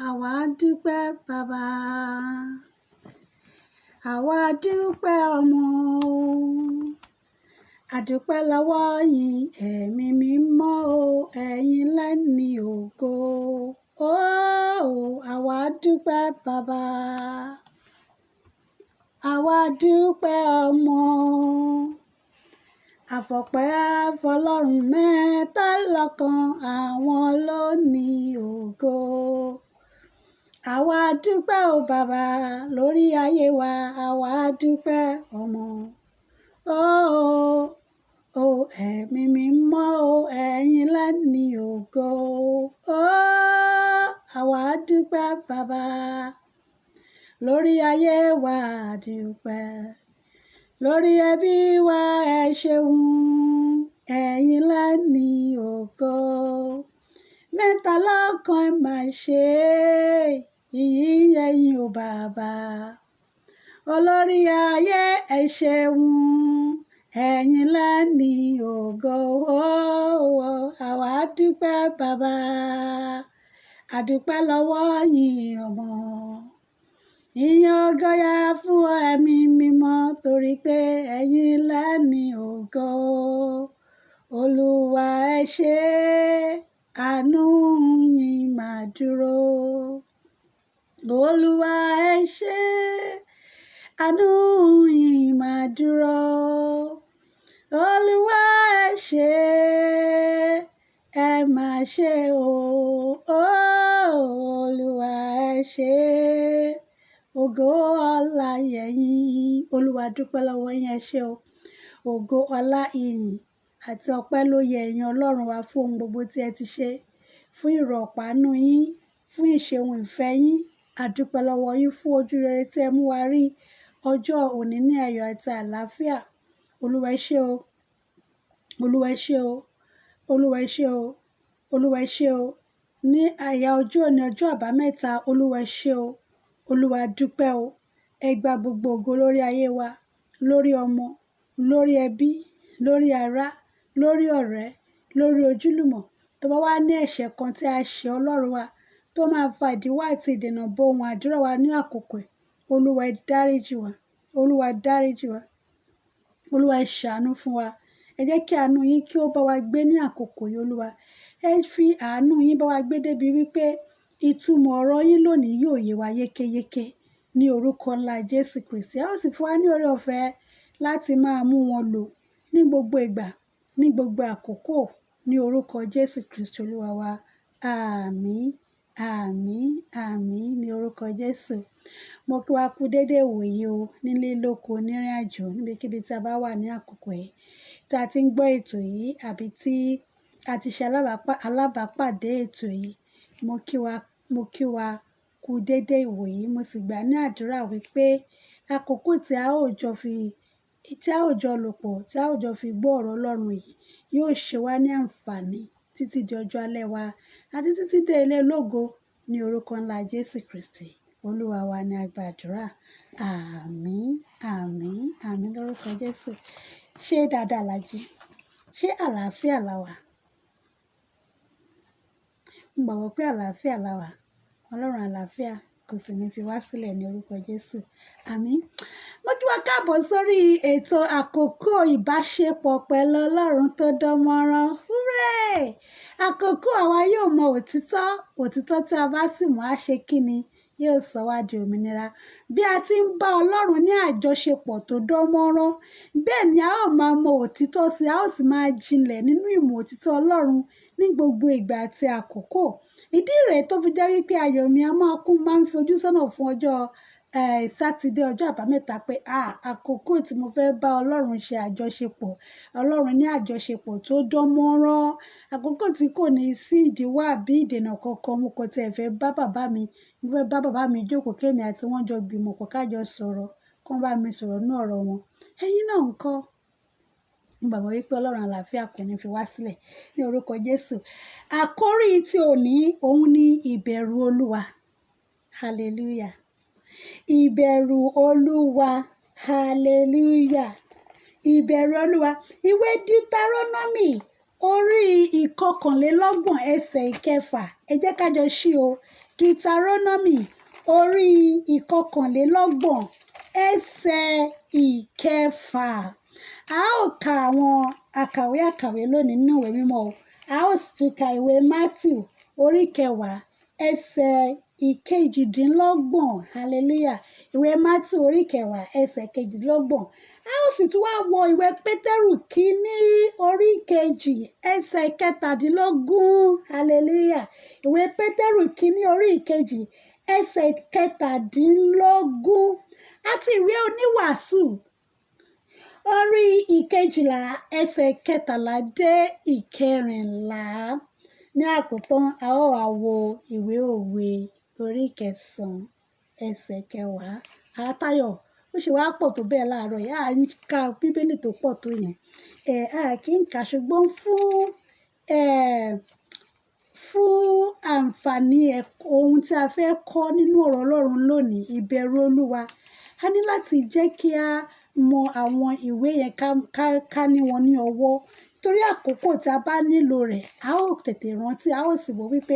àwa dúpẹ́ bàbá àwa dúpẹ́ ọmọ àdúpẹ́ lọ́wọ́ yín ẹ̀mí mímọ́ o ẹ̀yin lẹ́ni ògo o àwa dúpẹ́ bàbá àwa dúpẹ́ ọmọ àfọpẹ́ fọ́lọ́run mẹ́ta lọ́kan àwọn ló ní ògo àwa dúpẹ́ o bàbá lórí ayé wa àwa dúpẹ́ ọmọ ẹ̀mí mímọ́ o ẹ̀yin lẹ́ni ògo àwa dúpẹ́ bàbá lórí ayé wa dúpẹ́ lórí ẹbí wa ẹ ṣeun ẹ̀yin lẹ́ni ògo mẹ́ta lọ́kan ẹ máa ṣe ìyìn yẹ̀yìn o bàbá olórí ayé ẹ ṣeun ẹ̀yin lẹ́ni ògo àwa dúpẹ́ bàbá àdúpẹ́ lọ́wọ́ yín ọmọ ìyìn ògo yẹ fún ẹ̀mí mímọ́ torí pé ẹ̀yin lẹ́ni ògo olúwa ẹ ṣé àánú yín máa dúró olúwa ẹ ṣé àánú yín máa dúró olúwa ẹ ṣé ẹ máa ṣe o olúwa ẹ ṣé ògo ọlá yẹ̀yìn olúwa dúpẹ́ lọ́wọ́ yín ẹ ṣé o ògo ọlá ìyìn àti ọpẹ́ ló yẹ ẹ̀yin ọlọ́run wa fún ohun gbogbo tí ẹ ti ṣe fún ìrọ̀pánú yín fún ìṣeun ìfẹ́ yín àdúpẹ́ lọ́wọ́ yín fún ojú rere tí ẹ mú wa rí ọjọ́ òní ní ayọ̀ àti àlàáfíà olúwa ẹ ṣé o olúwa ẹ ṣé o olúwa ẹ ṣé o olúwa ẹ ṣé o ní àyà ọjọ́ òní ọjọ́ àbámẹ́ta olúwa ẹ ṣé o olúwa dúpẹ́ o ẹ gba gbogbo ògo lórí ayé wa lórí ọmọ lórí ẹbí lórí ará lórí ọ̀rẹ́ lórí ojúlùmọ̀ tó bá wá ní ẹ̀ṣẹ̀ kan tí a ṣe ọlọ́run wa tó máa fa ìdíwọ́ àti ìdènà bo ohun àdúrà wa ní àkókò ẹ̀ olúwa ẹ dáríjì wa olúwa ẹ dáríjì wa olúwa ẹ ṣàánú fún wa ẹ jẹ́ kí àánú yín kí ó bá wa gbé ní àkókò yìí olúwa ẹ fi àánú yín bá wa gbé débi wípé ìtumọ̀ ọ̀rọ̀ yín lónìí yóò yé wa yékéyéké ní orúkọ ńlá jésù kristi a ó sì fún wa ní oore ọ̀fẹ́ láti máa mú wọn lò ní gbogbo ìgbà ní gbogbo àkókò ní orúkọ jésù kristi olúwa wa àmín àmín àmín ní orúkọ jésù mo kí wa kú déédéé wòyí o nílé lóko nírìn àjò níbikíbi tí a bá wà ní àkókò yìí tí a ti ń gbọ́ ètò yìí àbí tí a ti ṣe alábàápàdé ètò yìí mo kí wa kú déédéé ìwòyí mo sì gbà ní àdúrà wípé àkókò tí a ó jọ lò pọ̀ tí a ó jọ fi gbọ́ ọ̀rọ̀ ọlọ́run yìí yóò ṣe wá ní àǹfààní títí di ọjọ́ alẹ́ wa àti títí dé ilé ológo ní orúkọ ńlá jésù kristi olúwa wa ni a gba àdúrà àmín àmín àmín lórúkọ jésù ṣé dáadáa la jí ṣé àlàáfíà la wà ń gbàgbọ́ pé àlàáfíà la wà ọlọ́run àlàáfíà kò sì ní fi wá sílẹ̀ ní orúkọ jésù àmín mo kí wa káàbọ̀ sórí ètò àkókò ìbáṣepọ̀ pẹ̀lú ọlọ́run tó dán mọ́rán húrẹ́ àkókò àwa yóò mọ òtítọ́ tí a bá sì mọ̀ á ṣe kí ni yóò sọ wá di òmìnira bí a ti ń bá ọlọ́run ní àjọṣepọ̀ tó dán mọ́rán bẹ́ẹ̀ ni a ó máa mọ òtítọ́ sí a ó sì máa jinlẹ̀ nínú ìmọ̀ òtítọ́ ọlọ́run ní gbogbo ìgbà àti àkókò ìdí rèé tó fi jẹ́ wípé ayọ̀ mi máa ń fi ojú sọ́nà fún ọjọ́ sátidé ọjọ́ àbámẹ́ta pé àkókò tí mo fẹ́ bá ọlọ́run ṣe àjọṣepọ̀ ọlọ́run ní àjọṣepọ̀ tó dán mọ́rán àkókò tí kò ní sí ìdíwọ́ àbí ìdènà kankan mo kàn tiẹ̀ fẹ́ bá bàbá mi jókòó kémi àti wọ́n jọ gbìmọ̀ pọ̀ ká jọ sọ̀rọ̀ kán bá mi sọ̀rọ̀ ní ọ̀rọ̀ wọn ẹ̀yin náà ń kọ́ gbàgbọ́ wípé ọlọ́run àlàáfíà kò ní fi wá sílẹ̀ ní orúkọ jésù àkórí tí òní òun ni ìbẹ̀rù olúwa hallelujah ìbẹ̀rù olúwa hallelujah ìbẹ̀rù olúwa ìwé Deuteronomy orí ìkọkànlélọ́gbọ̀n ẹsẹ̀ ìkẹfà ẹ jẹ́ ká jọ ṣí o Deuteronomy orí ìkọkànlélọ́gbọ̀n ẹsẹ̀ ìkẹfà. A ó ka àwọn àkàwé lónìí nínú ìwé mímọ́ o. A ó sì tún ka ìwé Matthew orí kẹwàá ẹsẹ̀ ìkejìdínlọ́gbọ̀n. Hallelujah. Ìwé Matthew orí kẹwàá ẹsẹ̀ kejìdínlọ́gbọ̀n. A ó sì tún wá wo ìwé Pétérù kínní orí kejì ẹsẹ̀ kẹtàdínlógún. Hallelujah. Ìwé Pétérù kínní orí kejì ẹsẹ̀ kẹtàdínlógún. Àti ìwé oníwàásù orí ìkejìlá ẹsẹ̀ kẹtàlá dé ìkẹrìnlá. Ní àkótán a ó wá wo ìwé òwe orí kẹsàn-án ẹsẹ̀ kẹwàá. Àtayọ̀ ó ṣe wá pọ̀ tó bẹ́ẹ̀ láàárọ̀ yìí. A ń ka bíbélì tó pọ̀ tó yẹn. A kì í kà ṣùgbọ́n fún àǹfààní ohun tí a fẹ́ kọ́ nínú ọ̀rọ̀ Ọlọ́run lónìí, ìbẹ̀rù Olúwa. A ní láti jẹ́ kí a mọ àwọn ìwé yẹn ká ní wọn ní ọwọ́. Torí àkókò tí a bá nílò rẹ̀, a ó tètè rántí, a ó sì wò wípé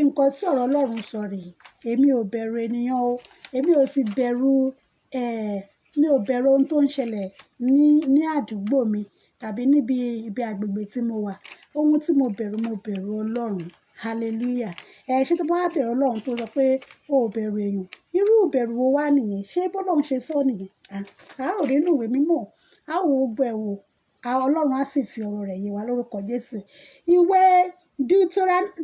nǹkan tí ọ̀rọ̀ Ọlọ́run sọ rèé. Èmi ò bẹ̀rù ènìyàn o. Èmi ò sì bẹ̀rù mi ò bẹ̀rù ohun tó ń ṣẹlẹ̀ ní àdúgbò mi tàbí níbi agbègbè tí mo wà. Ohun tí mo bẹ̀rù Ọlọ́run. Hallelujah. Ṣé tó bá wá bẹ̀rù Ọlọ́run tó sọ pé o ò bẹ̀rù èèyàn, irú ìbẹ̀rù wo wá nìyẹn? Ṣé bọ́lọ́run ṣe sọ nìyẹn? A ò rí inú ìwé mímọ́, a ò wo gbogbo ẹ̀ wò, Ọlọ́run á sì fi ọ̀rọ̀ rẹ̀ yé wa lórúkọ Jésù. Ìwé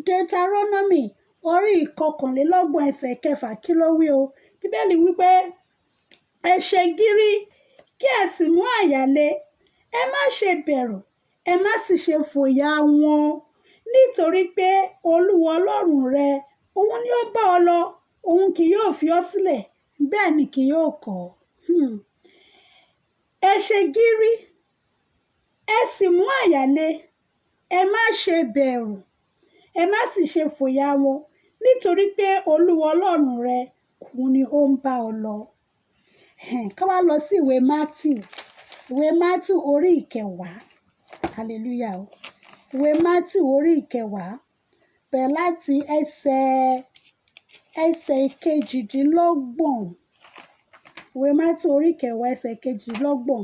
Deuteronomy orí ìkọkànlélọ́gbọ̀n ẹsẹ̀ kẹfà kí ló wí o? Bíbélì wípé ẹ ṣe gírí kí ẹ sì mú àyà le, ẹ má ṣe bẹ̀rù, ẹ má sì ṣe fòyà wọn, nítorí pé Olúwa Ọlọ́run rẹ, òun ni ó bá ọ lọ, òun kì yóò fi ọ́ sílẹ̀, bẹ́ẹ̀ ni kì yóò kọ̀ ọ́. Ẹ ṣe gírí, ẹ sì mú àyà le, ẹ má ṣe bẹ̀rù, ẹ má sì ṣe fòyà wọn, nítorí pé Olúwa Ọlọ́run rẹ, òun ni ó ń bá ọ lọ. Ká wá lọ sí ìwé Matthew orí ìkẹwàá. Hallelujah o. Ìwé Matthew orí ìkẹwàá bẹ̀rẹ̀ láti ẹsẹ̀ kejìdínlọ́gbọ̀n. Ìwé Matthew orí ìkẹwàá ẹsẹ̀ kejìdínlọ́gbọ̀n.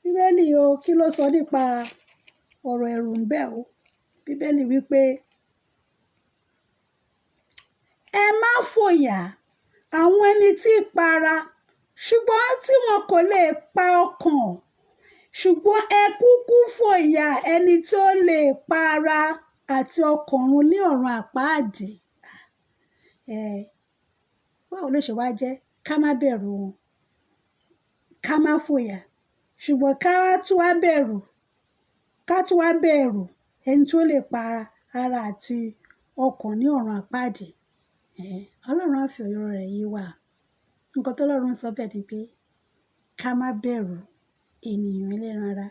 Bíbélì o, kí ló sọ nípa ọ̀rọ̀ ẹ̀rù ń bẹ o? Bíbélì wípé ẹ má fòyà àwọn ẹni tí ń pa ara, ṣùgbọ́n tí wọn kò lè pa ọkàn. Ṣùgbọ́n ẹ kúkú fòyà ẹni tí ó lè pa ara àti ọkàn run ní ọ̀run àpáàdì. Báwo ló ṣe wá jẹ́ ká má bẹ̀rù wọn, ká má fòyà, ṣùgbọ́n ká tún wá bẹ̀rù ẹni tí ó lè pa ara àti ọkàn ní ọ̀run àpáàdì. Ọlọ́run á fi ọ̀rọ̀ rẹ̀ yé wa. Nǹkan tọ́lọ́run sọ bẹ́ẹ̀ ni pé ká má bẹ̀rù ènìyàn ẹlẹ́ran ara,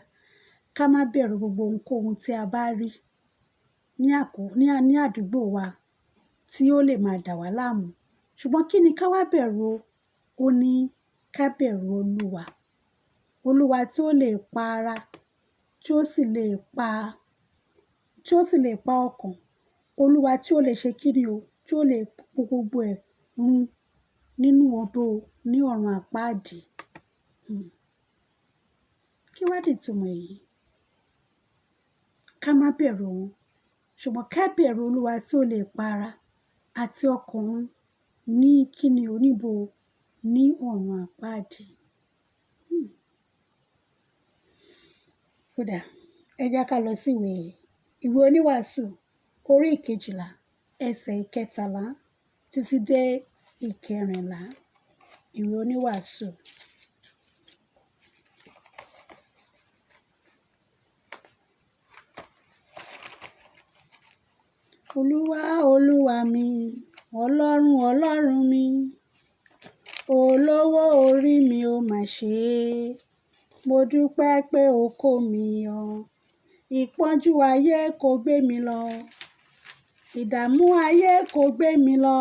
ká má bẹ̀rù gbogbo ohunkóhun tí a bá rí ní àdúgbò wa tí ó lè máa dà wá láàmú. Ṣùgbọ́n kí ni ká wá bẹ̀rù o? Ó ní ká bẹ̀rù Olúwa tí ó lè pa ara, tí ó sì lè pa ọkàn. Olúwa tí ó lè ṣe kíni o? Tí ó lè po gbogbo ẹ̀ run nínú odò ní ọ̀run àpáàdì. Kí wá dé ìtumọ̀ èyí? Ká má bẹ̀rù wọn, ṣùgbọ́n ká bẹ̀rù Olúwa tí ó lè pa ara àti ọkàn ní kíni o? Níbo? Ní ọ̀run àpáàdì. Kódà ẹ jẹ́ ká lọ sí ìwé oníwàásù orí ìkejìlá ẹsẹ̀ ìkẹtàlá títí dé ìkẹrìnlá. Ìwé oníwàásù. Olúwa mi, Ọlọ́run mi, olówó orí mi ó mà ṣe é. Mo dúpẹ́ pé o kó mi yọ. Ìpọ́njú ayé kò gbé mi lọ. Ìdààmú ayé kò gbé mi lọ.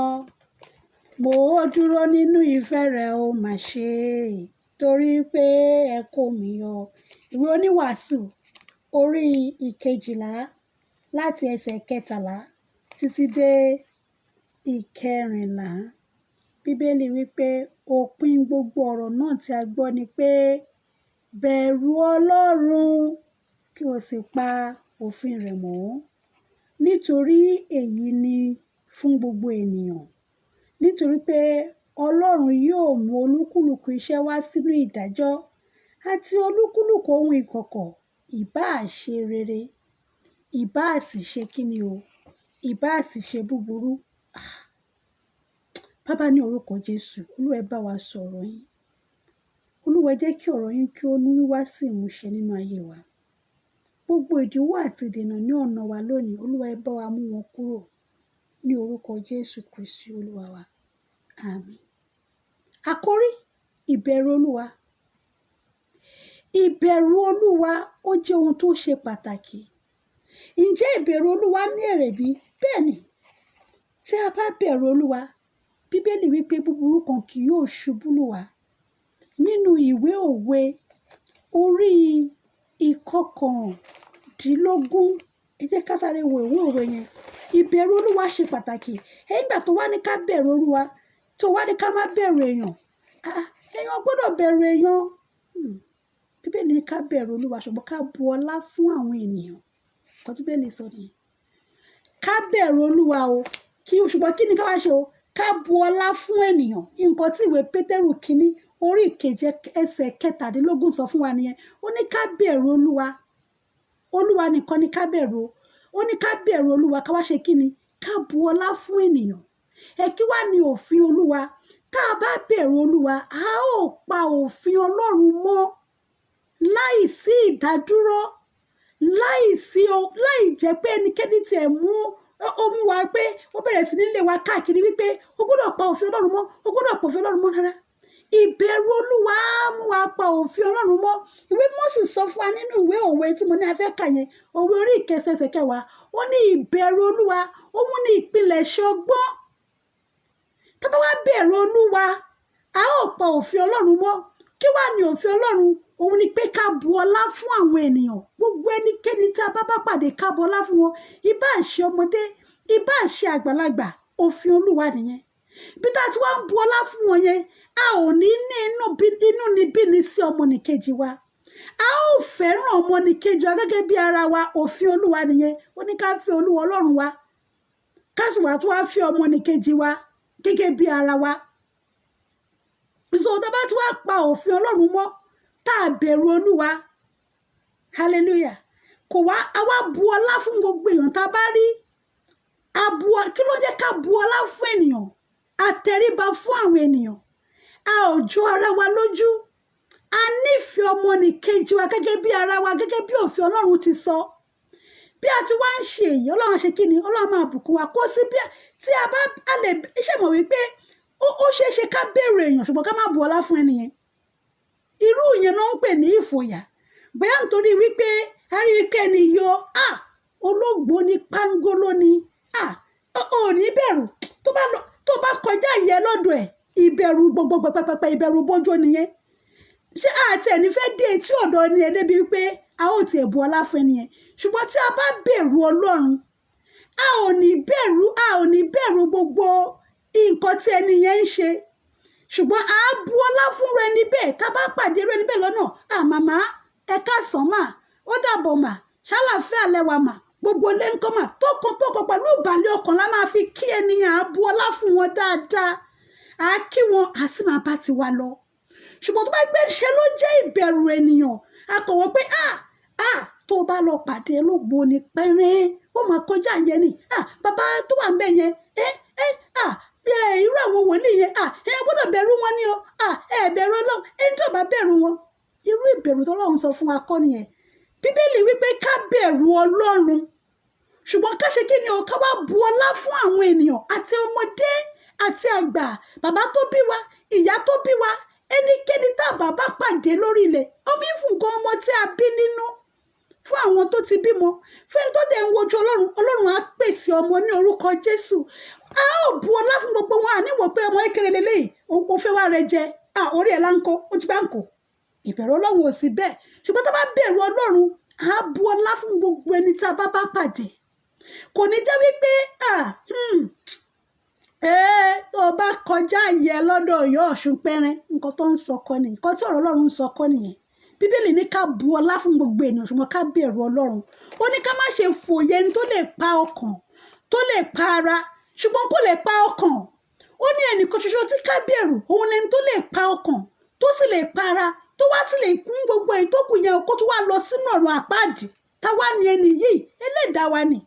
Mo dúró nínú ìfẹ́ rẹ ó mà ṣe é. Torí pé ẹ kó mi yọ. Ìwé oníwàásù orí ìkejìlá láti ẹsẹ̀ kẹtàlá títí dé ìkẹrìnlá. Bíbélì wípé òpin gbogbo ọ̀rọ̀ náà tí a gbọ́ ni pé bẹ̀rù Ọlọ́run kí o sì pa òfin rẹ̀ mọ́, nítorí èyí ni fún gbogbo ènìyàn. Nítorí pé Ọlọ́run yóò mú olúkúlùkù iṣẹ́ wá sínú ìdájọ́ àti olúkúlùkù ohun ìkọ̀kọ̀, ìbáà ṣe rere, ìbáà sì ṣe kíni o, ìbáà sì ṣe búburú. Bàbá ní orúkọ Jésù, Olúwa ẹ bá wa sọ̀rọ̀ yín. Olúwa jẹ́ kí ọ̀rọ̀ yín kí ó ní wá sí ìmúṣẹ nínú ayé wa. Gbogbo ìdíwọ́ àti ìdènà ní ọ̀nà wa lónìí, Olúwa ẹ bá wa mú wọn kúrò ní orúkọ Jésù Kristi Olúwa wa. Àmín. Àkórí ìbẹ̀rù Olúwa. Ìbẹ̀rù Olúwa ó jẹ́ ohun tó ṣe pàtàkì. Ǹjẹ́ ìbẹ̀rù Olúwa ní èrè bí? Bẹ́ẹ̀ni. Tí a bá bẹ̀rù Olúwa, Bíbélì wípé búburú kan kì yóò ṣubú lù wá. Nínú ìwé Òwe orí ìkọkàndínlógún, ẹ jẹ́ ká sáré wo ìwé Òwe yẹn. Ìbẹ̀rù Olúwa ṣe pàtàkì. Nígbà tó wá ní ká bẹ̀rù Olúwa, tó wá ní ká má bẹ̀rù èèyàn. Èèyàn gbọ́dọ̀ bẹ̀rù èèyàn. Bíbélì ní ká bẹ̀rù Olúwa ṣùgbọ́n ká bu ọlá fún àwọn ènìyàn. Nǹkan tí Bíbélì sọ nìyẹn. Ká bẹ̀rù Olúwa o, ṣùgbọ́n kí ni ká wá ṣe o? Ká bu ọlá fún ènìyàn. Nǹkan tí ìwé Pétérù kínní orí ìkeje ẹsẹ̀ 17 sọ fún wa nìyẹn. Ó ní ká bẹ̀rù Olúwa. Olúwa nìkan ni ká bẹ̀rù o. Ó ní ká bẹ̀rù Olúwa, ká wá ṣe kí ni? Ká bu ọlá fún ènìyàn. Kí wá ní òfin Olúwa? Tá a bá bẹ̀rù Olúwa, a ó pa òfin Ọlọ́run mọ́ láì sí ìdádúró, láì jẹ́ pé ẹnikẹ́ni tiẹ̀ mú wa pé ó bẹ̀rẹ̀ sí ní lé wa káàkiri wípé ó gbọ́dọ̀ pa òfin Ọlọ́run mọ́, ó gbọ́dọ̀ pa òfin Ọlọ́run mọ́ rárá. Ìbẹ̀rù Olúwa á mú wa pa òfin Ọlọ́run mọ́. Ìwé Mósè sọ fún wa nínú ìwé Òwe tí mo ní a fẹ́ kà yẹn, Òwe orí ìkẹsẹ̀ ẹsẹ̀ 10, ó ní ìbẹ̀rù Olúwa òun ní ìpilẹ̀ṣẹ̀ ọgbọ́n. Tá bá wá bẹ̀rù Olúwa, a ó pa òfin Ọlọ́run mọ́. Kí wá ní òfin Ọlọ́run? Òun ni pé ká bu ọlá fún àwọn ènìyàn. Gbogbo ẹnikẹ́ni tí a bá pàdé ká bu ọlá fún wọn. Ìbáà ṣe ọmọdé, ìbáà ṣe àgbàlagbà, òfin Olúwa nìyẹn. Bí tá a ti wá ń bu ọlá fún wọn yẹn, a ò ní ní inú níbíni sí ọmọnìkejì wa. A ó fẹ́ràn ọmọnìkejì wa gẹ́gẹ́ bí ara wa, òfin Olúwa nìyẹn. Ó ní ká fẹ́ Olúwa Ọlọ́run wa, ká sì wá tún wá fẹ́ ọmọnìkejì wa gẹ́gẹ́ bí ara wa. Ìṣòro bá tí wá pa òfin Ọlọ́run mọ́, tá a bẹ̀rù Olúwa, hallelujah, kò wá, a wá bu ọlá fún gbogbo èèyàn tá a bá rí. Kí ló jẹ́ ká bu ọlá fún ènìyàn? A tẹríba fún àwọn ènìyàn. A ò jọ ara wa lójú. A nífẹ̀ẹ́ ọmọnìkejì wa gẹ́gẹ́ bí ara wa, gẹ́gẹ́ bí òfin Ọlọ́run ti sọ. Bí a ti wá ń ṣe èyí, Ọlọ́run ṣe kí ni? Ọlọ́run máa bùkún wa. Kó sí bí tí a bá lè ṣe mọ̀ wípé ó ṣeé ṣe ká bẹ̀rù èèyàn ṣùgbọ́n ká má bu ọlá fún ẹnìyẹn. Irú ìyẹn ló ń pè ní ìfòyà. Bóyá nítorí wípé a rí wípé ẹni yọ olóògbó ni, pángóló ni, ò ní bẹ̀rù. Tó bá kọjá ìyẹn lọ́dọ̀ ẹ̀, ìbẹ̀rù gbogbo pẹpẹpẹ, ìbẹ̀rù bójó nìyẹn. Ṣé àti ẹni fẹ́ dé etí ọ̀dọ̀ ẹni ẹ débi wípé a ó tiẹ̀ bu ọlá fún ẹni yẹn? Ṣùgbọ́n tí a bá bẹ̀rù Ọlọ́run, a ò ní bẹ̀rù gbogbo nǹkan tí ẹni yẹn ń ṣe. Ṣùgbọ́n a bu ọlá fún ẹni bẹ́ẹ̀. Tá bá pàdé ẹni bẹ́ẹ̀ lọ́nà, màmá ẹ káàsán mà, ó dàbọ̀ mà, ṣàlàáfíà lẹ́wà mà, gbogbo ilé ńkọ́ mà, tókọ pẹ̀lú ìbàlẹ̀ ọkàn la máa fi kí ènìyàn. A bu ọlá fún wọn dáadáa. A kí wọn, a sì máa bá tiwa lọ. Ṣùgbọ́n tó bá gbé ṣe ló jẹ́ ìbẹ̀rù ènìyàn, a kọ̀ wọ́n pé tó bá lọ pàdé olóògbó ni pẹ́rẹ́, ó máa kọjá yẹn ni, bàbá tó wà ń bẹ̀ yẹn, irú àwọn wòlíì yẹn, ẹ gbọ́dọ̀ bẹ̀rù wọn ni o, ẹ bẹ̀rù Ọlọ́run. Ẹni tó bá bẹ̀rù wọn, irú ìbẹ̀rù tó Ọlọ́run sọ fún wa kọ́ nìyẹn. Bíbélì wípé ká bẹ̀rù Ọlọ́run, ṣùgbọ́n ká ṣe kí ni o? Ká wá bu ọlá fún àwọn ènìyàn àti ọmọdé àti àgbà, bàbá tó bí wa, ìyá tó bí wa, ẹnikẹ́ni tá a bá pàdé lórí ilẹ̀. Omi fún gan ọmọ tí a bí nínú, fún àwọn tó ti bímọ, fún ẹni tó dẹ̀ ń wojú Ọlọ́run. Ọlọ́run á pèsè ọmọ ní orúkọ Jésù. A ó bu ọlá fún gbogbo wọn. Àníwò pé ọmọ kékeré lélẹ́yìí, o fẹ́ wá rẹ jẹ, orí ẹ̀ láńkó, ó ti bá ń kó. Ìbẹ̀rù Ọlọ́run ò sí bẹ́ẹ̀. Ṣùgbọ́n tá a bá bẹ̀rù Ọlọ́run, a bu ọlá fún gbogbo ẹni tá a bá pàdé. kò ní jẹ́ wípé tó o bá kọjá yẹ lọ́dọ̀ Ọ̀yọ́ Ọ̀ṣun pẹ́rẹ́ nǹkan tó ń sọ kọ́ ni nǹkan tí ọ̀rọ̀ Ọlọ́run ń sọ kọ́ nìyẹn bíbélì ní ká bu ọlá fún gbogbo ènìyàn ṣùgbọ́n ká bẹ̀rù Ọlọ́run ó ní ká má ṣe fòye ẹni tó lè pa ọkàn tó lè pa ara ṣùgbọ́n kò lè pa ọkàn ó ní ẹnìkan ṣoṣo tí ká bẹ̀rù òun lẹni tó lè pa ọkàn tó sì lè pa ara tó wá ti lè kún gbogbo èyí tó kù yẹn kó tó wá lọ sínú ọ̀run àpáàdì táwa ni ẹni yìí ẹlẹ́dàá wa ni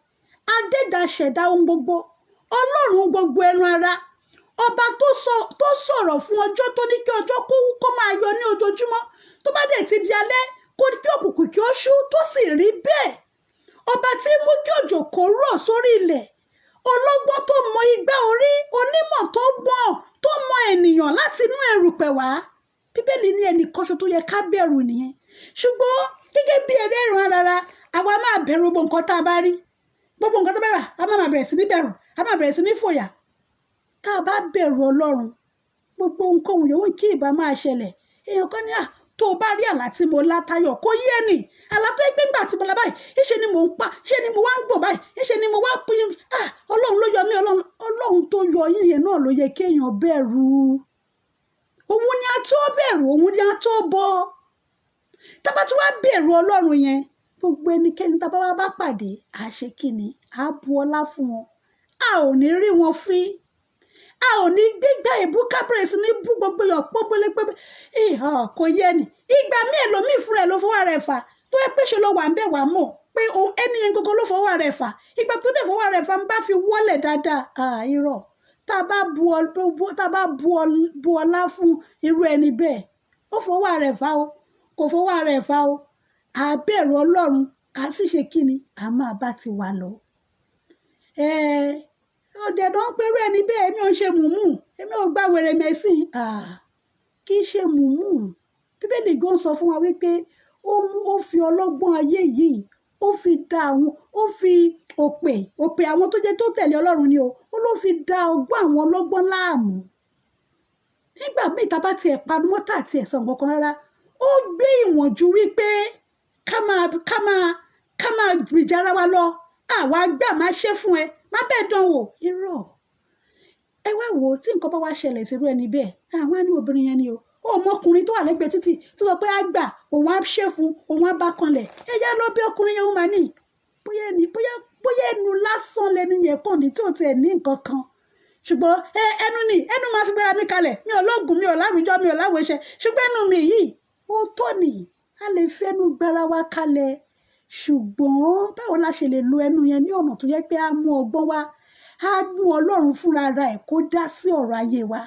adẹ́dàá ṣẹ̀dá ohun gbogbo Ọlọ́run gbogbo ẹran ara ọba tó sọ̀rọ̀ fún ọjọ́ tó ní kí ọjọ́ kó máa yọ ní ojoojúmọ́ tó bá dẹ̀ ti di alẹ́ kó ní kí òkùnkùn kí ó ṣú tó sì rí bẹ́ẹ̀ ọba tí mú kí òjò kó rọ̀ sórí ilẹ̀ ọlọ́gbọ́n tó mọ igbá orí onímọ̀ tó gbọ́n tó mọ ènìyàn láti inú erùpẹ̀ wá bíbélì ní ẹnìkan ṣo tó yẹ ká bẹ̀rù nìyẹn ṣùgbọ́n gẹ́gẹ́ bí eré ìran rárá àwa máa bẹ̀rù gbogbo nǹkan tá a bá rí gbogbo nǹkan tó bá rà a máa bẹ̀rẹ̀ sí ní bẹ̀rù a máa bẹ̀rẹ̀ sí ní fòyà tá a bá bẹ̀rù Ọlọ́run gbogbo nǹkan yòówù kí ìbá máa ṣẹlẹ̀ èèyàn kan ní tó o bá rí àlá tí mo lá Táyọ̀ kó yé ẹnì àlá tó gbé ńgbà tí mo lá báyìí ìṣe ni mò ń pa ìṣe ni mo wá ń gbò báyìí ìṣe ni mo wá pín Ọlọ́run ló yọ mí Ọlọ́run tó yọ yíyẹn náà ló yẹ kéèyàn bẹ̀rù òun ni a tó bẹ̀rù òun ni a tó bọ tá bá tí wàá bẹ̀rù Ọlọ́run yẹn gbogbo ẹnikẹ́ni tá bá wá bá pàdé à ṣe kíni à bu ọlá fún wọn a ò ní rí wọn fín a ò ní gbígbà ìbú kábírèsì ní bú gbogbo yọ pọ́pọ́lẹ́pẹ́ kò yẹ ni ìgbà míì ẹlòmíì fúnra ẹ̀ ló fọwọ́ rẹ̀ fà tó ẹ pé ṣe ló wà ń bẹ̀ wá mọ̀ pé ẹni yẹn gbogbo ló fọwọ́ rẹ̀ fà ìgbà tó dẹ̀ fọwọ́ rẹ̀ fà ń bá fi wọ́lẹ̀ dáadáa irọ́ tá a bá bu ọlá fún irú ẹni bẹ́ẹ̀ ó fọwọ́ rẹ̀ fà o kò fọwọ́ rẹ̀ fà o à bẹ̀rù Ọlọ́run à sì ṣe kíni à máa bá ti wà lọ ọ̀dẹ̀dọ̀ ń perú ẹni bẹ́ẹ̀ èmi ò ń ṣe mùmú èmi ò gbá wèrè mẹ́sìn kì í ṣe mùmú bíbélì gan sọ fún wa wípé ó fi ọlọ́gbọ́n ayé yìí ó fi dá àwọn ó fi òpè àwọn tó jẹ́ tó tẹ̀lé Ọlọ́run ni ó ló fi dá ọgbọ́n àwọn ọlọ́gbọ́n láàmú nígbà míì tá bá tiẹ̀ panumọ́ tà tiẹ̀ sọ nǹkan kan rárá ó gbé ìwọ̀n ju wípé ká máa gbìjà ara wa lọ àwa gbà máa ṣe fún ẹ má bẹ́ẹ̀ dán wò irọ́ ẹ wá wò tí nǹkan bá wá ṣẹlẹ̀ sírú ẹni bẹ́ẹ̀ àwọn á ní obìnrin yẹn ni o ọmọkùnrin tó wà lẹ́gbẹ̀ẹ́ títì tó sọ pé á gbà òun á ṣe fún òun á bá kanlẹ̀ ẹ yá lọ bí ọkùnrin yẹn ó máa ní bóyá ẹnu lásán lẹnu yẹn kàn ní tó tiẹ̀ ní nǹkan kan ṣùgbọ́n ẹnu máa fi gbéra mi kalẹ̀ mi ò lóògùn mi ò láwùjọ mi ò láwòṣẹ ṣùgbọ́n ẹnu mi yìí ó tọ́ ni a lè fẹ́nu gbára wa kalẹ̀ ṣùgbọ́n báwo la ṣe lè lo ẹnu yẹn ní ọ̀nà tó yẹ pé a mú ọgbọ́n wá á mú Ọlọ́run fúnra rẹ̀ kó dá sí ọ̀rọ̀ ayé wa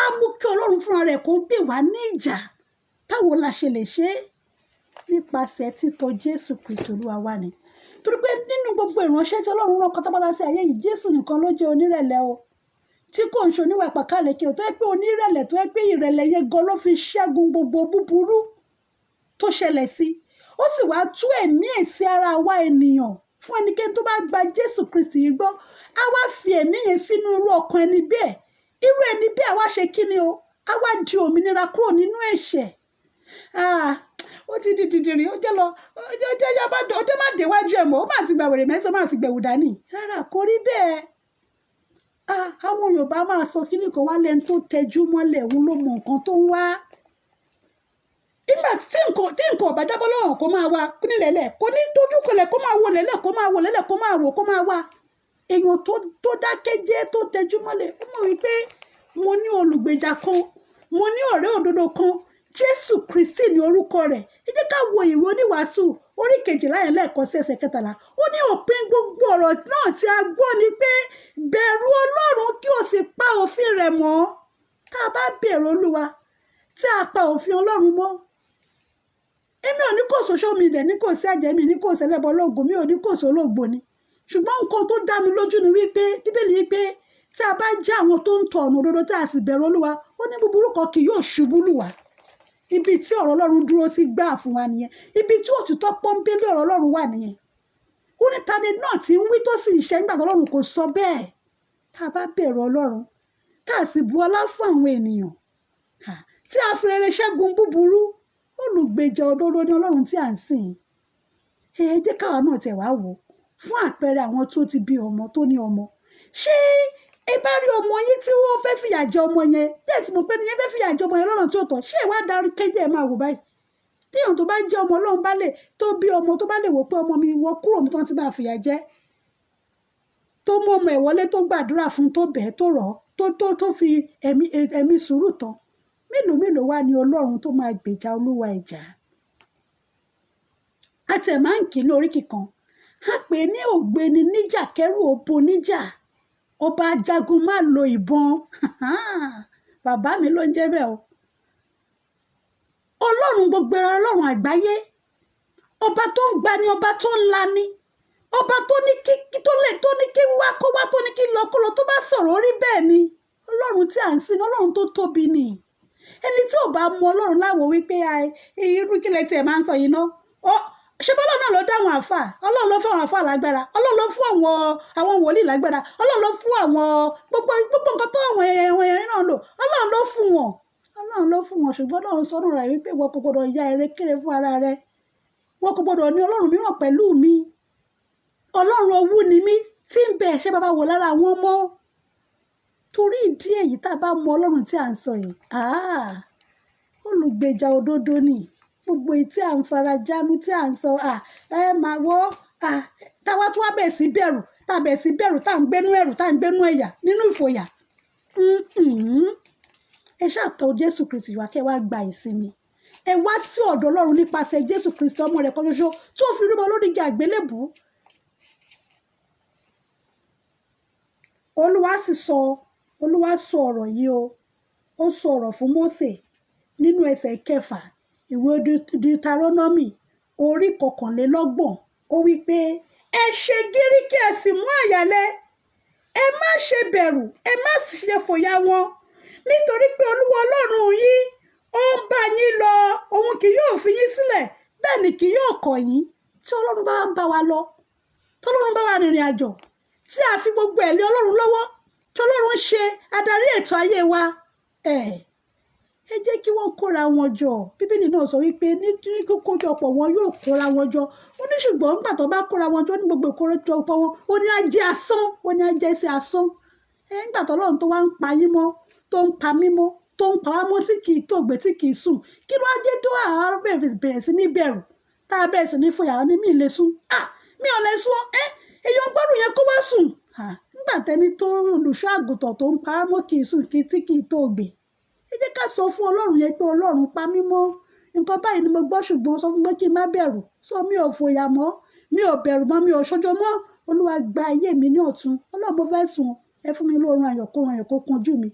á mú kí Ọlọ́run fúnra rẹ̀ kó gbè wá ní ìjà báwo la ṣe lè ṣe é nípasẹ̀ títọ̀ Jésù Kristi Olúwa wa ni torí pé nínú gbogbo ìránṣẹ́ tí Ọlọ́run rán pátápátá sí ayé yìí Jésù nìkan ló jẹ́ onírẹ̀lẹ̀ o tí kò ń ṣe oníwà pàkálẹ̀ kí o tó yẹ pé onírẹ̀lẹ̀ tó yẹ pé ìrẹ̀lẹ̀ yẹn gan ló fi ṣẹ́gun gbogbo búburú tó ṣẹlẹ̀ sí ó sì wá tú ẹ̀mí sí ara wa ènìyàn fún ẹnikẹ́ni tó bá gba Jésù Kristi yìí gbọ́ á wá fi ẹ̀mí yẹn sínú irú ọkàn ẹni bẹ́ẹ̀ irú ẹni bẹ́ẹ̀ á wá ṣe kíni o á wá di òmìnira kúrò nínú ẹ̀ṣẹ̀ ó ti di dìdìrín ó jẹ́ lọ ọjọ́ má déwájú ẹ̀ mọ́ ó má ti gbà wèrè mẹ́sàn-án má ti gbẹ̀wò dání rárá kò rí bẹ́ẹ̀ àwọn Yorùbá máa sọ kíní kan wá lẹ́nu tó tẹjú mọ́lẹ̀ òun ló mọ nǹkan tó ń wá nígbà tí nǹkan ọ̀bá jábọ́ lọ́wọ́ kó máa wá nílẹ̀lẹ̀ kó ní tójú kọlẹ̀ kó máa wò lẹ́lẹ̀ kó máa wò lẹ́lẹ̀ kó máa wò kó máa wá èèyàn tó dákẹ́ jẹ́ tó tẹjú mọ́lẹ̀ ó mọ̀ wípé mo ní olùgbèjà kan mo ní ọ̀rẹ́ òdodo kan Jésù Kristi ní orúkọ rẹ̀ ẹ jẹ́ ká wo ìwé oníwàásù orí 12 lẹ́ẹ̀kan sí ẹsẹ̀ 13 ó ní òpin gbogbo ọ̀rọ̀ náà tí a gbọ́ ni pé bẹ̀rù Ọlọ́run kí o sì pa òfin rẹ̀ mọ́ tá a bá bẹ̀rù Olúwa tí a pa òfin Ọlọ́run mọ́ èmi ò ní kò social media ní kò sí àjẹmí ní kò sẹlẹbọ ológun mi ò ní kò sí olóògbò ni ṣùgbọ́n nǹkan tó dá mi lójú ni wípé bíbélì wípé tí a bá jẹ́ àwọn tó ń tọ ọ̀nà òdodo tí a sì bẹ̀rù Olúwa ó ní búburú kan kì yóò ṣubú lù wá ibi tí ọ̀rọ̀ Ọlọ́run dúró sí gbà fún wa nìyẹn ibi tí òtítọ́ pọ́nbélé ọ̀rọ̀ Ọlọ́run wà nìyẹn ó ní tani náà tí ń wí tó sì ṣe nígbà tó Ọlọ́run kò sọ bẹ́ẹ̀ tá a bá bẹ̀rù Ọlọ́run tá a sì bu ọlá fún àwọn ènìyàn tí a fi rere ṣẹ́gun búburú olùgbèjà òdodo ni Ọlọ́run tí à ń sìn jẹ́ káwa náà tẹ̀ wá wò fún àpẹẹrẹ àwọn tó ti bí ọmọ tó ní ọmọ ṣé ẹ bá rí ọmọ yín tí wọ́n fẹ́ fìyà jẹ ọmọ yẹn tẹ́ tí mo pé ní yẹn fẹ́ fìyà jẹ ọmọ yẹn lọ́nà tí ó tọ́ ṣé ìwà darí kéjì ẹ̀ máa wò báyìí téèyàn tó bá jẹ́ ọmọ Ọlọ́run bá lè tó bí ọmọ tó bá lè wò pé ọmọ mi wọ kúrò mi tí wọ́n ti bá fìyà jẹ tó mú ọmọ ẹ̀ wọlé tó gbàdúrà fún tó bẹ̀ẹ́ tó rọ̀ tó fi ẹ̀mí sùúrù tán mélòó wá ní Ọlọ́run tó máa gbèjà olúwa ẹ̀jà àti ẹ̀ máa ń kí lórí kíkan a pè ní ògbéni níjà kẹrù òbo níjà ọba ajagun má lo ìbọn bàbá mi ló ń jẹ́ bẹ́ẹ̀ o Ọlọ́run gbogbo ẹran Ọlọ́run àgbáyé ọba tó ń gbani ọba tó ń lani ọba tó ní kí wá kó wá tó ní kí lọ kó lọ tó bá sọ̀rọ̀ orí bẹ́ẹ̀ ni Ọlọ́run tí à ń sìn Ọlọ́run tó tóbi ni ẹni tí ò bá mọ Ọlọ́run láwo wípé irú kílẹ̀ tí ẹ̀ máa ń sọ yìí ná ṣé bọ́lá náà ló dá àwọn àfà Ọlọ́run ló fún àwọn àfà lágbára Ọlọ́run ló fún àwọn wòlíì lágbára Ọlọ́run ló fún àwọn gbogbo nǹkan tó àwọn èèyàn náà lò Ọlọ́run ló fún wọn ṣùgbọ́n Ọlọ́run sọ́nù rẹ̀ wípé wọ́n kò gbọdọ̀ ya eré kéré fún ara rẹ̀ wọ́n kò gbọdọ̀ ní Ọlọ́run mìíràn pẹ̀lú mi Ọlọ́run owú ni mí tí ń bẹ ẹ̀ṣẹ́ bàbá wò lára àwọn ọmọ torí ìdí èyí tá a bá mọ Ọlọ́run tí à ń sọ yìí olùgbèjà òdodo ni gbogbo tí à ń farajánú tí à ń sọ máa wọ́ táwa tún wá bẹ̀ sí bẹ̀rù tá a bẹ̀ sí bẹ̀rù tá à ń gbénú ẹ̀rù tá à ń gbénú ẹ̀yà nínú ìfòyà ẹ ṣàtọ̀ Jésù Kristi wá kẹ́ wá gba ìsinmi ẹ wá sí ọ̀dọ̀ Ọlọ́run nípasẹ̀ Jésù Kristi ọmọ rẹ̀ kan ṣoṣo tó fi rúbọ lórí igi àgbélébùú Olúwa sọ ọ̀rọ̀ yìí ó sọ ọ̀rọ̀ fún Mósè nínú ẹsẹ̀ 6 ìwé Deuteronomy orí 21 ó wí pé ẹ ṣe gírí kí ẹ sì mú àyà lé ẹ má ṣe bẹ̀rù ẹ má sì ṣe fòyà wọn nítorí pé Olúwa Ọlọ́run yín ó ń bá yín lọ òun kì yóò fi yín sílẹ̀ bẹ́ẹ̀ ni kì yóò kọ̀ yín tí Ọlọ́run bá ń bá wa lọ tí Ọlọ́run bá wa rìnrìn àjò tí a fi gbogbo ẹ̀ lé Ọlọ́run lọ́wọ́ tí Ọlọ́run ṣe adarí ètò ayé wa ẹ jẹ́ kí wọ́n kóra wọn jọ Bíbélì náà sọ wípé nítorí kókójọpọ̀ wọn yóò kóra wọn jọ ó ní ṣùgbọ́n nígbà tó bá kóra wọn jọ ní gbogbo ìkórajọpọ̀ wọn ó ní á jẹ́ asán ó ní á jẹ́ sí asán nígbà tó Ọlọ́run tó wá ń pa yín mọ́ tó ń pa mí mọ́ tó ń pa wá mọ́ tí kì í tògbé tí kì í sùn kí ló á dé tó àwọn bẹ̀rẹ̀ sí ní bẹ̀rù tá a bẹ̀rẹ̀ sí ní fòyà ní mi lè sùn mi ò lè sùn èèyàn gbọ́dọ̀ yẹn kó wá sùn nígbà tẹni tó olùṣọ́ àgùntàn tó ń pa á mọ́ kì í sùn tí kì í tògbé ẹ jẹ́ ká sọ fún Ọlọ́run yẹn pé Ọlọ́run pa mí mọ́ nǹkan báyìí ni mo gbọ́ ṣùgbọ́n sọ fún mi kí n má bẹ̀rù sọ mi ò fòyà mọ́ mi ò bẹ̀rù mọ́ mi ò ṣojo mọ́ Olúwa gba ayé mi ní ọ̀tun Ọlọ́run mo fẹ́ sùn ẹ fún mi lóorun ayọ̀ kó kun ojú mi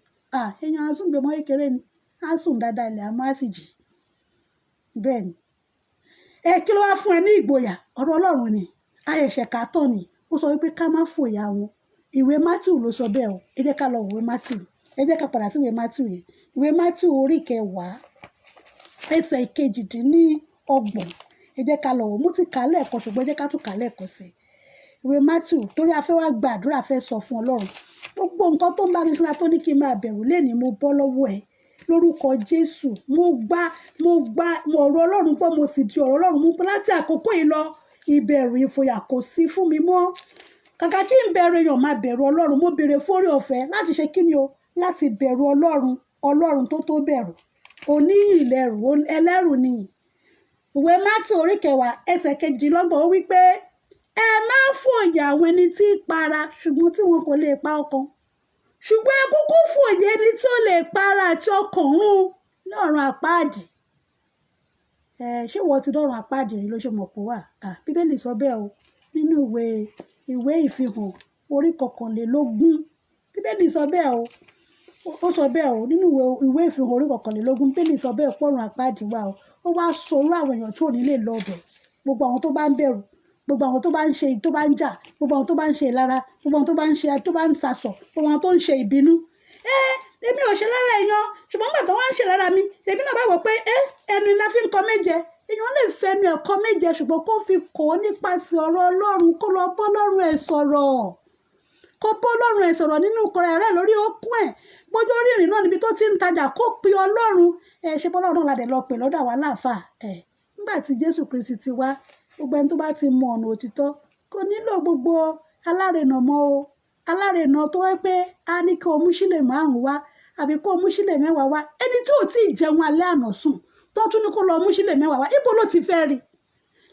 èèyàn á sùn gbé mọ́ kékeré ni á sùn dáadáa ilẹ̀ àmọ́ á sì jì bẹ́ẹ̀ ni kí ló wá fún ẹ ní ìgboyà ọ̀rọ̀ Ọlọ́run ni ayẹ̀ṣẹ̀ ká tọ̀ ni ó sọ wípé ká má fòyà wọn ìwé Mátíù ló sọ bẹ́ẹ̀ o ẹ jẹ́ ká lọ ìwé Mátíù ẹ jẹ́ ká padà sí ìwé Mátíù yẹn ìwé Mátíù orí 10 ẹsẹ̀ 28 ẹ jẹ́ ká lọ wò mo ti kà á lẹ́ẹ̀kan ṣùgbọ́n ẹ jẹ́ ká tún kà á lẹ́ẹ̀kan sí ìwé Mátíù torí a fẹ́ wá gbàdúrà fẹ́ sọ fún Ọlọ́run gbogbo nǹkan tó ń bá mi fúnra tó ní kí n máa bẹ̀rù lénìí mo bọ́ lọ́wọ́ ẹ̀ lórúkọ Jésù mo gbà ọ̀rọ̀ Ọlọ́run gbọ́ mo sì di ọ̀rọ̀ Ọlọ́run mú pé láti àkókò yìí lọ ìbẹ̀rù ìfòyà kò sí fún mi mọ́ kàkà kí n bẹ̀rù èèyàn máa bẹ̀rù Ọlọ́run mo béèrè fórí ọ̀fẹ́ láti ṣe kí ni o láti bẹ̀rù Ọlọ́run tó bẹ̀rù oníyìn lẹ́rù ẹlẹ́rù ni ìwé Mátíù orí 10 ẹsẹ̀ 28 ó wí pé ẹ má fòyà àwọn ẹni tí ń para ṣùgbọ́n tí wọn kò lè pa ọkàn ṣùgbọ́n ẹ kúkú fòyà ẹni tó lè para àti ọkàn run lọ́run àpáàdì ṣé wọ́n ti dọ́run àpáàdì rí ló ṣe mọ̀ pé wà Bíbélì sọ bẹ́ẹ̀ o nínú ìwé ìfihàn orí 21 Bíbélì sọ bẹ́ẹ̀ o ó sọ bẹ́ẹ̀ o nínú ìwé ìfihàn orí 21 Bíbélì sọ bẹ́ẹ̀ pọ̀run àpáàdì wà o ó wá sọ̀rọ̀ àwọn èèyàn tí ò ní lè lọ bẹ̀ gbogbo àwọn tó bá ń bẹ̀rù gbogbo àwọn tó bá ń ṣe tó bá ń jà gbogbo àwọn tó bá ń ṣe ìlara gbogbo àwọn tó bá ń ṣe tó bá ń sasọ̀ gbogbo àwọn tó ń ṣe ìbínú èmi ò ṣe lára èèyàn ṣùgbọ́n nígbà tó wá ń ṣe lára mi èmi náà bá wò pé ẹnu la fi ń kọ méje èèyàn lè fẹ́ ẹnu ẹ̀kọ́ méje ṣùgbọ́n kó fi kọ́ nípasẹ̀ ọ̀rọ̀ Ọlọ́run kó lọ bọ́ Ọlọ́run ẹ̀ sọ̀rọ̀ kó bọ́ Ọlọ́run ẹ̀ sọ̀rọ̀ nínú ìkọrẹ́ rẹ̀ lórí okùn ẹ̀ bójú orí ìrìn náà níbi tó ti ń tajà kó pe Ọlọ́run ṣe bọ́lọ́run ládẹ̀ lọ pè lọ́dọ̀ àwa láàfà nígbà tí Jésù Kristi ti wá gbogbo ẹni tó bá ti mọ ọ̀nà òtítọ́ kò nílò gbogbo alárinà mọ́ o. Alárinà tó wẹ́ pé a ní kí o mú sílẹ̀ 5 wá àbí kó o mú sílẹ̀ 10 wá. Ẹni tí ò tí ì jẹun alẹ́ àná sùn tó tún ní kó lọ mú sílẹ̀ 10 wá, ibo ló ti fẹ́ rí?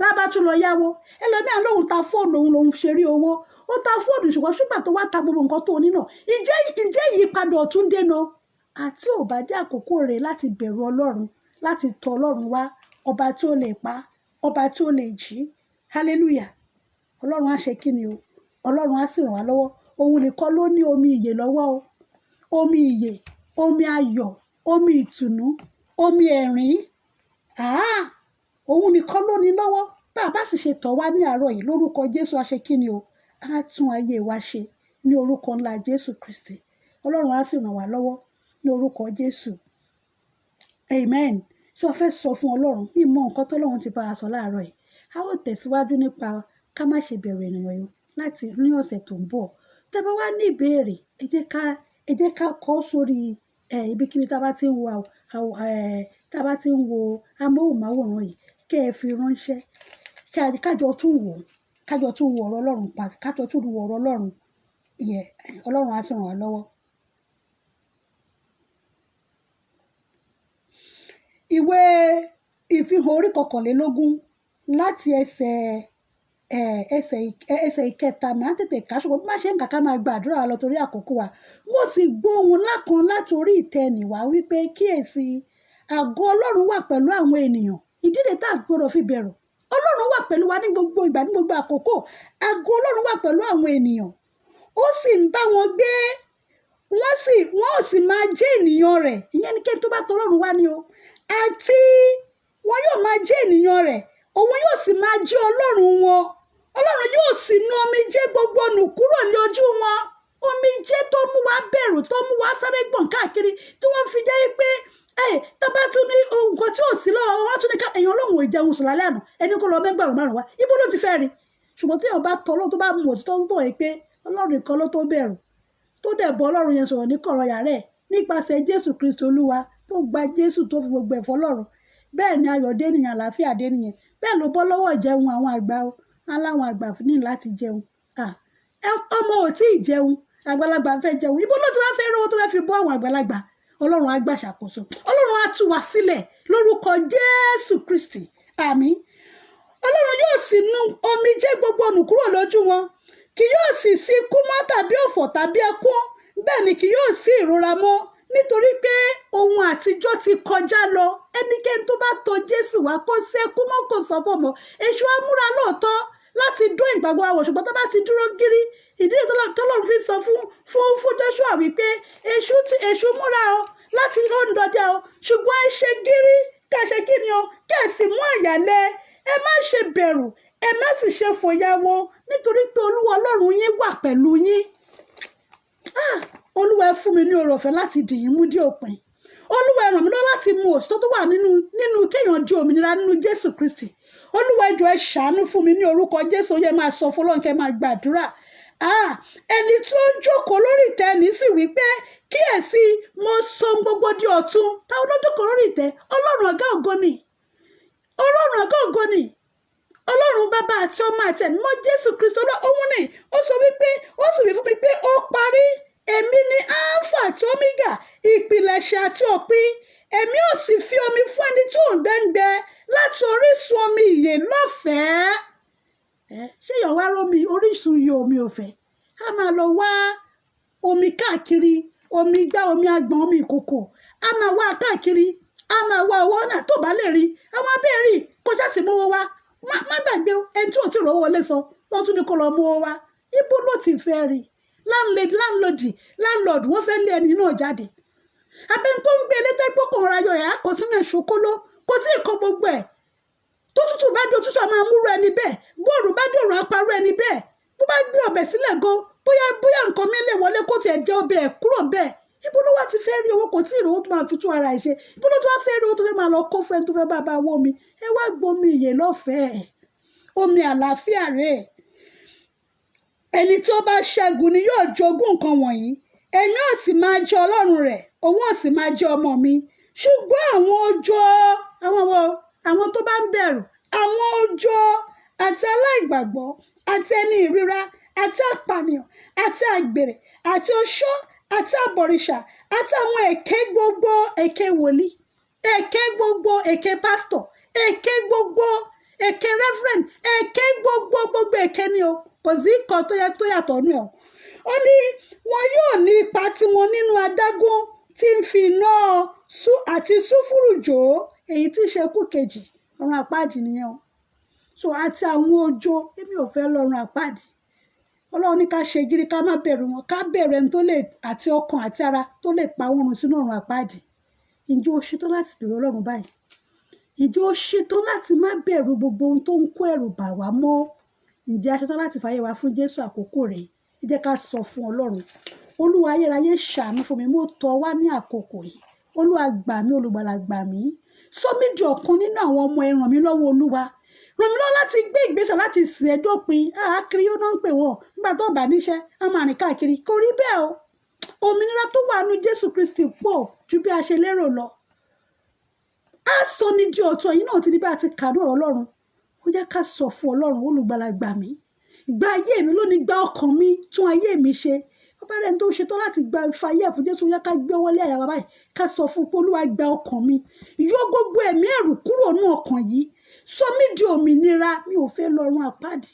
Lábá tún lọ yáwó. Ẹlòmíà lóhun ta fóònù òun lòun ṣe rí owó. Ó ta fóònù ṣùgbọ́n tó wá ta gbogbo nǹkan tó ní náà. Ìjẹ́ ìyípadà ọ̀tún dènà àti ò bá dé àkókò rẹ̀ láti bẹ̀rù Ọlọ́run, láti tọ̀ Ọlọ́run wá, ọba tí ó lè pa, ọba tí ó lè jí. Hallelujah. Ọlọ́run á ṣe kí ni o? Ọlọ́run á sì ràn wá lọ́wọ́. Òun nìkan ló ní omi ìyè lọ́wọ́ o. Omi ìyè, omi ayọ̀, omi ìtùnú, omi ẹ̀rín. Òun nìkan ló ní lọ́wọ́. Bá a bá sì ṣe tọ̀ wá ní àárọ̀ yìí lórúkọ Jésù, á ṣe kí ni o? Á tún ayé wa ṣe ní orúkọ ńlá Jésù Kristi. Ọlọ́run á sì ràn wá lọ́wọ́ ní orúkọ Jésù. Amen. Ṣé o fẹ́ sọ fún Ọlọ́run? Mímọ̀ nǹkan tọ́lọ́run ti bá a sọ láàárọ̀ yìí. A ó tẹ̀síwájú nípa ká má ṣe bẹ̀rù ènìyàn yìí láti ní ọ̀sẹ̀ tó ń bọ̀. Tẹ́ bá wá ní ìbéèrè, ẹ jẹ́ ká kọ sórí ibikíbi tá a bá ti ń wo amóhùnmáwòrán yìí, kẹ́ ẹ fi ránṣẹ́. Kájọ tún wò ọ̀rọ̀ Ọlọ́run pa, kájọ tún wo ọ̀rọ̀ Ọlọ́run. Ọlọ́run á sì ràn wá lọ́wọ́. Ìwé ìfihàn orí 21 láti ẹsẹ̀ ìkẹta máa ń tètè ká, ṣùgbọ́n bí má ṣe ń kà ká máa gbàdúrà lọ torí àkókò wa. Mo sì gbọ́ ohùn ńlá kan láti orí ìtẹ́ ẹnì wá wípé kíyèsí, àgọ́ Ọlọ́run wà pẹ̀lú àwọn ènìyàn. Ìdí rẹ̀ tá a gbọ́dọ̀ fi bẹ̀rù. Ọlọ́run wà pẹ̀lú wa ní gbogbo ìgbà, ní gbogbo àkókò. Àgọ́ Ọlọ́run wà pẹ̀lú àwọn ènìyàn. Ó sì ń bá wọn gbé. Wọ́n ò sì máa jẹ́ ènìyàn rẹ̀. Ìyẹn ni kẹ́ni tó bá tọ̀ Ọlọ́run wá ni o. Àti wọn yóò máa jẹ́ ènìyàn rẹ̀. Òun yóò sì máa jẹ́ Ọlọ́run wọn. Ọlọ́run yóò sì nu omijé gbogbo nù kúrò ní ojú wọn. Omijé tó mú wa bẹ̀rù, tó mú wa sáré gbọ̀n káàkiri, tí wọ́n fi jẹ́ pé tó bá tún ní nǹkan tí ò sí lọ́wọ́, wọ́n tún ní ká èèyàn Ọlọ́run ò jẹun sùn lálẹ́ àná, ẹni kó lọ mẹ́gbàrún 5 wá. Ibo ló ti fẹ́ rí? Ṣùgbọ́n tí èèyàn bá tọ̀ Ọlọ́run, tó bá mú òtítọ́ tó yẹ pé Ọlọ́run nìkan ló tó bẹ̀rù, tó dẹ̀ bọ́ Ọlọ́run yẹn sọ̀rọ̀ ní kọ̀rọ̀ yàrá ẹ̀ nípasẹ̀ Jésù Kristi Olúwa, tó gba Jésù tó fi gbogbo ẹ̀fọ́ Ọlọ́run. Bẹ́ẹ̀ ni ayọ̀ dé nìyẹn, àlàáfíà dé nìyẹn. Bẹ́ẹ̀ ló bọ́ lọ́wọ́ ìjẹun àwọn àgbà o. Aláwọn àgbà ní láti jẹun. Ọmọ ò tí ì jẹun, àgbàlagbà fẹ́ jẹun. Ibo ló ti wá fẹ́ rówó tó fẹ́ fi bọ́ àwọn àgbàlagbà? Ọlọ́run á gbà ṣàkóso. Ọlọ́run á tú wa sílẹ̀ lórúkọ Jésù Kristi. Àmín. Ọlọ́run yóò sì nu omijé gbogbo nù kúrò lójú wọn. Kì yóò sì sí ikú mọ́ tàbí ọ̀fọ̀ tàbí ẹkún. Bẹ́ẹ̀ ni kì yóò sí ìrora mọ́, nítorí pé ohun àtijọ́ ti kọjá lọ. Ẹnikẹ́ni tó bá tọ̀ Jésù wá, kó sẹ́kún mọ́, kó sọ̀fọ̀ mọ́. Èṣù á múra lóòótọ́ láti dún ìgbàgbọ́ wa wò, ṣùgbọ́n tó bá ti dúró gírí, ìdí tọ́lọ́run fi sọ fún Joshua wípé èṣù múra o láti lóńdọdẹ o, ṣùgbọ́n ẹ ṣe gírí, kẹ́ ṣe kí ni o, kẹ́ sì mú àyàlẹ́. Ẹ má ṣe bẹ̀rù, ẹ má sì ṣe fòyàwó, nítorí pé Olúwa Ọlọ́run yín wà pẹ̀lú yín. Olúwa ẹ fún mi ní oore ọ̀fẹ́ láti dì yín mú dé òpin. Olúwa ẹ ràn mí lọ́wọ́ láti mú òtítọ́ tó wà nínú kéèyàn di òmìnira nínú Jésù Kristi. Olúwa ẹ jọ̀ọ́ ẹ ṣàánú fún mi ní orúkọ Jésù. Ó yẹ máa sọ fún Ọlọ́run, kẹ́ máa gbàdúrà. Ẹni tó ń jókòó lórí ìtẹ́ ní sì wí pé kíyèsí, mo sọ gbogbo di ọ̀tun. Táwọn ló jókòó lórí ìtẹ́? Ọlọ́run ọ̀gá ògo ni. Ọlọ́run ọ̀gá ògo ni. Ọlọ́run bàbá àti ọmọ àti ẹ̀mí mọ́ Jésù Kristi òun ni. Ó sọ wípé, ó sì wí fún mi pé ó parí. Èmi ni Alpha àti Omega, ìpilẹ̀ṣẹ̀ àti òpin. Èmi ò sì fi omi fún ẹni tí ò ń gbẹ́ngbẹ́ láti orísun omi ìyè lọ́fẹ̀ẹ́. Ṣé èèyàn wá rómi orísun iye omi ọ̀fẹ́? A máa lọ wá omi káàkiri, omi igbá, omi agbọ̀n, omi ìkòkò. A máa wá káàkiri, a máa wá owó náà tó bá lè rí. Àwọn abẹ́rẹ́ kọjá sí mówó wá. Má gbàgbé ẹni tí ò tí ì rówó wọlé sọ, wọ́n tún ní kó lọ mówó wá. Ibo ló ti fẹ́ rí? Landlord wọ́n fẹ́ lé ẹni náà jáde. Abẹ́ni tó ń gbé ilé tẹ́ pọ́kàn ọ̀rọ̀ ayọ̀ rẹ̀ á kó sínú ìṣòkóló, kò tí ì kó gbogbo ẹ̀. Tó tútù bá dé, òtútù á máa múrú ẹni bẹ́ẹ̀. Bóòrù bá dé, òrùn á parú ẹni bẹ́ẹ̀. Bó bá gbé ọbẹ̀ sílẹ̀ gan, bóyá nǹkan mi lè wọlé kó tiẹ̀ jẹ ọbẹ̀ kúrò bẹ́ẹ̀. Ibo ló wá ti fẹ́ rí owó? Kò tí ì rí owó tó máa fi tún ara ẹ̀ ṣe. Ibo ló tó wá fẹ́ rí owó tó fẹ́ máa lọ kó fún ẹni tó fẹ́ bá wó mi? Ẹ wá gbomi ìyè lọ́fẹ̀ẹ́. Omi àlàáfíà rèé. Ẹni tí ó bá ṣẹ́gun ni yóò jogún nǹkan wọ̀nyí. Èmi ò sì máa jẹ́ Ọlọ́run rẹ̀, òun ò sì máa jẹ́ ọmọ mi. Ṣùgbọ́n àwọn tó bá ń bẹ̀rù, àwọn ojo àti aláìgbàgbọ́ àti ẹni ìríra àti apànìyàn àti àgbèrè àti oṣó àti àbọ̀rìṣà àti àwọn èké gbogbo, èké wòlíì, èké gbogbo, èké pásítọ̀, èké gbogbo, èké reverend, èké gbogbo èké ni o, kò sí nǹkan tó yàtọ̀ ní o. Ó ní wọn yóò ní ipa tiwọn nínú adágún tí ń fi iná àti sulfuru jó, èyí tí í ṣe ikú kejì, ọ̀run àpáàdì nìyẹn o. So àti àwọn ojo, èmi ò fẹ́ lọ́run àpáàdì. Ọlọ́run ní ká ṣe gírí, ká má bẹ̀rù wọn, ká bẹ̀rù ẹni tó lè àti ọkàn àti ara tó lè pa wọ́n run sínú ọ̀run àpáàdì. Ǹjẹ́ o ṣetán láti bẹ̀rù Ọlọ́run báyìí? Ǹjẹ́ o ṣetán láti má bẹ̀rù gbogbo ohun tó ń kó ẹ̀rù bà wá mọ́? Ǹjẹ́ a ṣetán láti fàyè wa fún Jésù àkókò rẹ̀? Ẹ jẹ́ ká sọ fún Ọlọ́run, Olúwa ayérayé ṣàánú fún mi, mo tọ̀ wá ní àkókò yìí. Olúwa gbà mí, olùgbàlà gbà mí. Sọ mí di ọ̀kan nínú àwọn ọmọ ẹ, ràn mí lọ́wọ́ Olúwa. Ràn mí lọ́wọ́ láti gbé ìgbésẹ̀ láti sìn ẹ́ dópin. Kiri ó náà ń pè wọ́n nígbà tó bá níṣẹ́, a máa rìn káàkiri. Kò rí bẹ́ẹ̀ o. Òmìnira tó wà nínú Jésù Kristi pọ̀ ju bí a ṣe lérò lọ. A sọ ní di ọ̀tun, ẹ̀yin náà ti ní bá a ti kàánú ọ̀rọ̀ Ọlọ́run. Ó jẹ́ ká sọ fún Ọlọ́run, olùgbàlà gbà mí. Gba ayé mi lónìí, gba ọkàn mi, tún ayé mi ṣe. Ọba rẹ̀ tó ń ṣetán láti gba ìfàyè fún Jésù, yẹ ká gbé ọwọ́ lé àyà wa báyìí, ká sọ fún pé Olúwa gba ọkàn mi. Yọ gbogbo ẹ̀mí ẹ̀rù kúrò nínú ọkàn yìí. Sọ mí di òmìnira, mi ò fẹ́ lọ́run àpáàdì.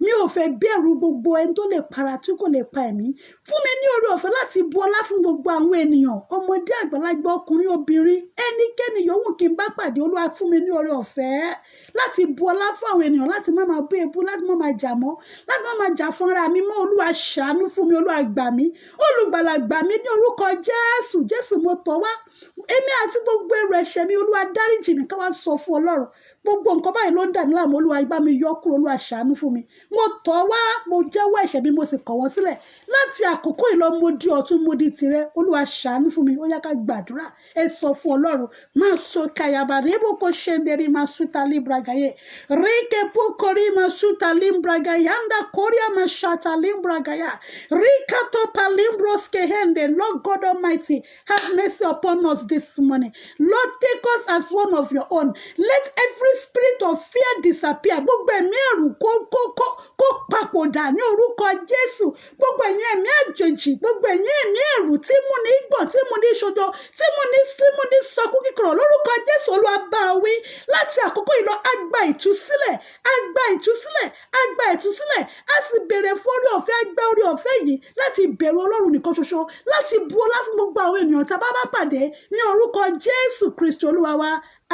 Mi ò fẹ́ bẹ̀rù gbogbo ẹni tó lè para tí kò lè pa ẹ̀mí. Fún mi ní oore ọ̀fẹ́ láti bu ọlá fún gbogbo àwọn ènìyàn, ọmọdé, àgbàlagbà, ọkùnrin, obìnrin, ẹnikẹ́ni yòówù kí n bá pàdé. Olúwa fún mi ní oore ọ̀fẹ́ láti bu ọlá fún àwọn ènìyàn, láti má máa bú èébú, láti má máa jà mọ́, láti má máa jà fún ara mi mọ́. Olúwa ṣàánú fún mi, Olúwa gbà mí, olùgbàlà gbà mí ní orúkọ Jésù. Jésù mo tọ̀ wá, èmi àti gbogbo èrò ẹ̀ṣẹ̀ mi, Olúwa dáríjì mi. Ká wá sọ fún Ọlọ́run, gbogbo nǹkan báyìí ló ń dà mí láàmú. Olúwa bá mi yọ kúrò, Olúwa ṣàánú fún mi. Mo tọ̀ wá, mo jẹ́wọ́ ẹ̀ṣẹ̀ mi, mo sì kọ̀ wọ́n sílẹ̀. Láti àkókò ìlọ mo di ọ̀tun, mo di tìrẹ. Olúwa ṣàánú fún mi. Ó yá ká gbàdúrà. Ẹ sọ fún Ọlọ́run, máa so kayaba rebo ko ṣenderi máa suta libragaye rike pokori máa suta limbragaya anda koria máa ṣata limbragaya rika topa limbroske hende. Lord God Almighty, have mercy upon us this morning. Lord, take us as one of your own. Let every spirit of fear disappear. Gbogbo ẹ̀mí ẹ̀rù kó papòdà ní orúkọ Jésù. Gbogbo ẹ̀yin ẹ̀mí àjèjì, gbogbo ẹ̀yin ẹ̀mí ẹ̀rù tí mú ní gbọ̀n, tí mú ní ṣojo, tí mú ní sọkún kíkorò, lórúkọ Jésù Olúwa bá wí. Láti àkókò yìí lọ, a gba ìtúsílẹ̀, a gba ìtúsílẹ̀, a gba ìtúsílẹ̀. A sì béèrè fún orí ọ̀fẹ́, a gba orí ọ̀fẹ́ yìí láti bẹ̀rù Ọlọ́run nìkan ṣoṣo, láti bu ọlá fún gbogbo àwọn ènìyàn tá a bá pàdé ní orúkọ Jésù Kristi Olúwa wa.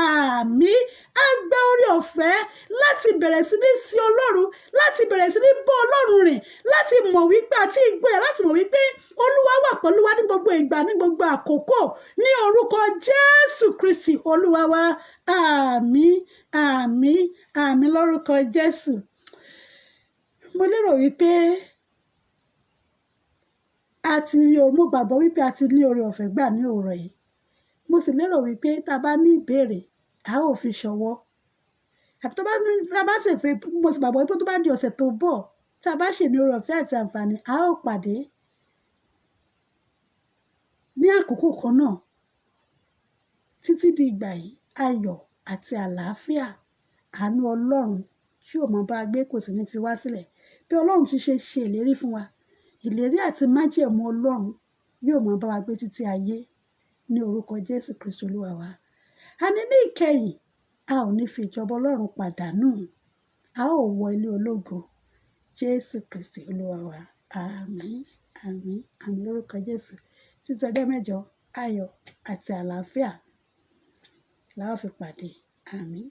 Àmín. A gba orí ọ̀fẹ́ láti bẹ̀rẹ̀ sí ní sin Ọlọ́run, láti bẹ̀rẹ̀ sí ní bọ́ Ọlọ́run rìn, láti mọ̀ wípé àti ìgboyà láti mọ̀ wípé Olúwa wà pẹ̀lú wa ní gbogbo ìgbà, ní gbogbo àkókò, ní orúkọ Jésù Kristi Olúwa wa. Àmín, àmín, àmín lórúkọ Jésù. Mo lérò wípé mo gbàgbọ́ wípé a ti ní oore ọ̀fẹ́ gbà ní òwúrọ̀ yìí. Mo sì lérò wípé tá a bá ní ìbéèrè, a ó fi ṣọwọ́. Àbí tó bá sì fẹ́, mo sì gbàgbọ́ wípé tó bá di ọ̀sẹ̀ tó bọ̀, tá a bá ṣì ní oore ọ̀fẹ́ àti àǹfààní, a ó pàdé ní àkókò kan náà. Títí di ìgbà yìí, ayọ̀ àti àlàáfíà, àánú Ọlọ́run tí ò mọ̀ bá gbé kò sì ní fi wá sílẹ̀. Bí Ọlọ́run ti ṣe ìlérí fún wa, ìlérí àti májẹ̀mú Ọlọ́run yóò mọ̀ bá wa gbé títí ayé ní orúkọ Jésù Kristi Olúwa wa. A ní ìkẹyìn, a ò ní fi ìjọba Ọlọ́run pàdánù. A ó wọ ilé ológo Jésù Kristi Olúwa wa. Àmín, àmín, àmín lórúkọ Jésù. Títí ọjọ́ mẹ́jọ, ayọ̀ àti àlàáfíà la ó fi pàdé. Àmín.